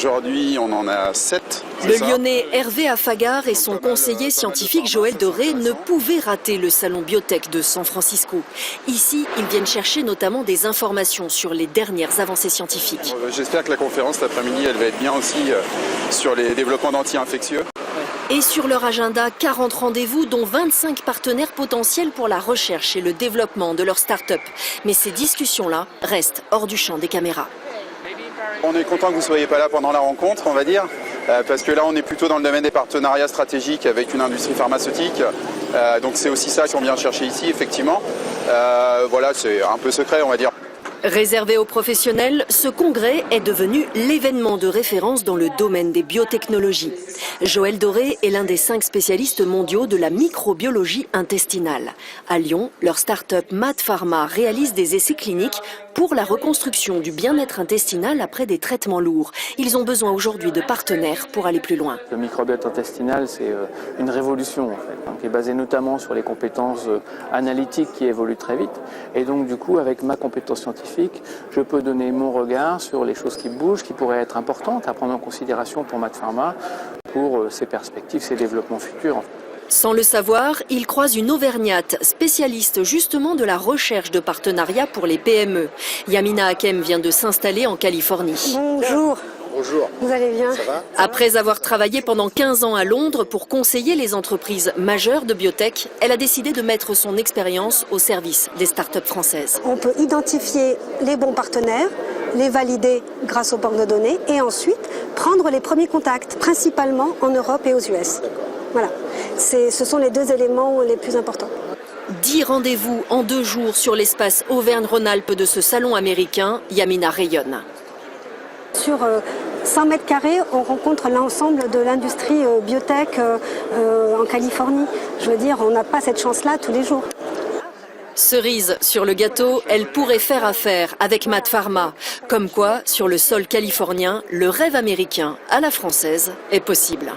Aujourd'hui, on en a 7. Le Lyonnais Hervé Affagar et son conseiller scientifique Joël Doré ne pouvaient rater le salon biotech de San Francisco. Ici, ils viennent chercher notamment des informations sur les dernières avancées scientifiques. J'espère que la conférence cet après-midi, elle va être bien aussi sur les développements d'anti-infectieux. Et sur leur agenda, 40 rendez-vous, dont 25 partenaires potentiels pour la recherche et le développement de leur start-up. Mais ces discussions-là restent hors du champ des caméras. On est content que vous ne soyez pas là pendant la rencontre, on va dire, parce que là, on est plutôt dans le domaine des partenariats stratégiques avec une industrie pharmaceutique. Donc c'est aussi ça qu'on vient chercher ici, effectivement. Voilà, c'est un peu secret, on va dire. Réservé aux professionnels, ce congrès est devenu l'événement de référence dans le domaine des biotechnologies. Joël Doré est l'un des 5 spécialistes mondiaux de la microbiologie intestinale. À Lyon, leur start-up MaaT Pharma réalise des essais cliniques pour la reconstruction du bien-être intestinal après des traitements lourds. Ils ont besoin aujourd'hui de partenaires pour aller plus loin. Le microbiote intestinal, c'est une révolution en fait, qui est basée notamment sur les compétences analytiques qui évoluent très vite. Et donc du coup, avec ma compétence scientifique, je peux donner mon regard sur les choses qui bougent, qui pourraient être importantes à prendre en considération pour MaaT Pharma, pour ses perspectives, ses développements futurs. Sans le savoir, il croise une Auvergnate, spécialiste justement de la recherche de partenariats pour les PME. Yamina Hakem vient de s'installer en Californie. Bonjour. Bonjour. Vous allez bien? Ça va? Après avoir travaillé pendant 15 ans à Londres pour conseiller les entreprises majeures de biotech, elle a décidé de mettre son expérience au service des startups françaises. On peut identifier les bons partenaires, les valider grâce aux banques de données et ensuite prendre les premiers contacts, principalement en Europe et aux US. Voilà. Ce sont les 2 éléments les plus importants. 10 rendez-vous en 2 jours sur l'espace Auvergne-Rhône-Alpes de ce salon américain, Yamina rayonne. Sur 100 mètres carrés, on rencontre l'ensemble de l'industrie biotech en Californie. Je veux dire, on n'a pas cette chance-là tous les jours. Cerise sur le gâteau, elle pourrait faire affaire avec MaaT Pharma. Comme quoi, sur le sol californien, le rêve américain à la française est possible.